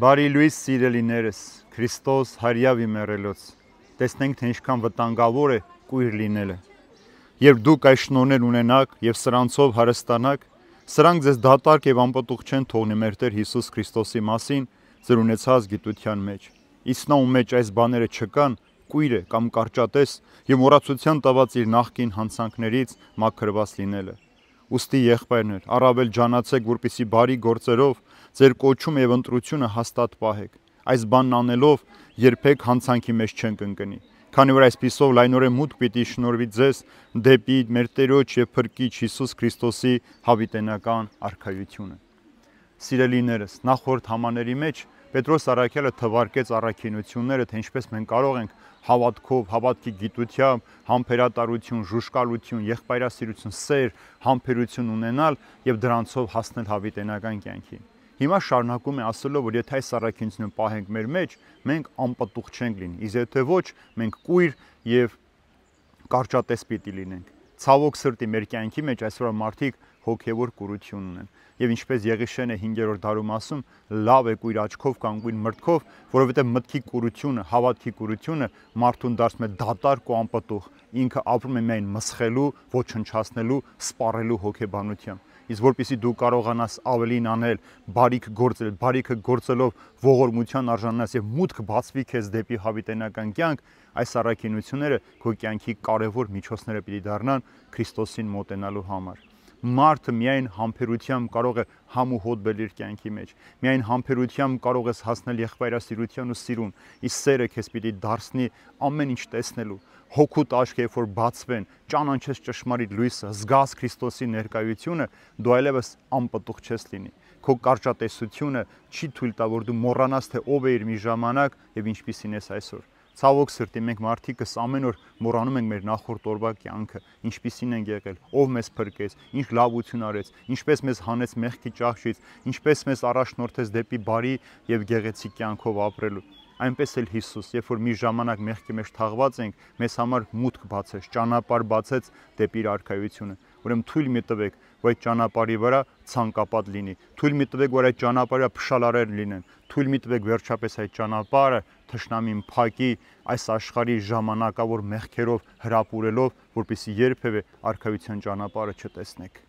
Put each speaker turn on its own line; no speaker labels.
Բարի լույս սիրելիներս, Քրիստոս հարյավի մեռելոց, տեսնենք թե ինչքան վտանգավոր է կույր լինելը։ Երբ դուք այս շնորհներ ունենաք եւ սրանցով հարստանաք, սրանք ձեզ դատարկ եւ անպտուղ չեն թողնի մեր Տեր Հիսուս Քրիստոսի մասին ձեր ունեցած գիտության մեջ։ Իսկ նա ում մեջ այս բաները չկան, կույր է կամ կարճատես եւ մոռացության տված իր նախկին հանցանքներից մաքրված լինելը։ Ուստի եղբայրներ, առավել ջանացեք, որպեսզի բարի գործերով ձեր կոչումը եւ ընտրությունը հաստատ պահեք։ Այս բանն անելով երբեք հանցանքի մեջ չեն կընկնի, քանի որ այսպիսով լայնորեն մուտք պիտի շնորհվի ձեզ դեպի մեր Տերոջ եւ Փրկիչ Հիսուս Քրիստոսի հավիտենական արքայությունը։ Սիրելիներս, նախորդ համաների մեջ Պետրոս առաքյալը թվարկեց առաքինությունները, թե ինչպես մենք կարող ենք հավատքով, հավատքի գիտությամբ, համբերատարություն, ժուժկալություն, եղբայրասիրություն, սեր, համբերություն ունենալ եւ դրանցով հասնել հավիտենական կյանքին։ Հիմա շարունակում է ասելով, որ եթե այս առաքինությունը պահենք մեր մեջ, մենք անպտուղ չենք լինի, իսկ եթե ոչ, մենք կույր եւ կարճատես պիտի լինենք։ Ցավոք սրտի մեր կյանքի մեջ այսօր մարդիկ հոգեվոր կուրություն ունեն։ Եվ ինչպես Եղիշեն է 5-րդ դարում ասում, լավ է կույր աչքով կամ կույր մտքով, որովհետև մտքի կուրությունը, հավատքի կուրությունը մարդուն դարձնում է դատարկ ու անպտուղ։ Ինքը ապրում է միայն մսխելու, ոչնչացնելու, սպառելու հոգեբանությամբ։ Իսկ որպեսզի դու կարողանաս ավելին անել, բարիքը գործելով ողորմության արժանանաս եւ մուտք բացվի քեզ դեպի հավիտենական կյանք, այս առաքինությունները քո կյանքի կարևոր միջոցները պիտի դառնան Քրիստոսին մոտենալու համար։ Մարդը միայն համբերությամբ կարող է համ ու հոտ բերել իր կյանքի մեջ։ Միայն համբերությամբ կարող ես հասնել եղբայրասիրության ու սիրուն։ Իսկ սերը քեզ պիտի դարձնի ամեն ինչ տեսնելու։ Հոգուտ աչքերը որ բացվեն, ճանաչես ճշմարիտ լույսը, զգաս Քրիստոսի ներկայությունը, դու այլևս անպտուղ չես լինի։ Քո կարճատեսությունը չի թույլ տա, որ դու մոռանաս, թե ով է իր մի ժամանակ եւ ինչպիսին ես այսօր։ Ցավոք սրտի մենք մարդիկս ամեն օր մոռանում ենք մեր նախորդ օրվա կյանքը, ինչպիսին ենք եղել, ով մեզ փրկեց, ինչ լավություն արեց, ինչպես մեզ հանեց մեղքի ճահճից, ինչպես մեզ առաջնորդեց դեպի բարի եւ գեղեցիկ կյանքով ապրելու։ Այնպես էլ Հիսուս, երբ որ մի ժամանակ մեղքի մեջ թաղված ենք, մեզ համար մուտք բացեց, ճանապարհ բացեց դեպի իր արքայությունը։ Ուրեմն թույլ մի տվեք, որ այդ ճանապարհի վրա ցանկապատ լինի։ Թույլ մի տվեք, որ այդ ճանապարհը փշալարեր լինեն։ Թույլ մի տվեք վերջապես այդ ճանապարհը թշնամին փակի այս աշխարհի ժամանակավոր մեղքերով հրապուրելով, որպեսզի երբևէ արքայության ճանապարհը չտեսնեք։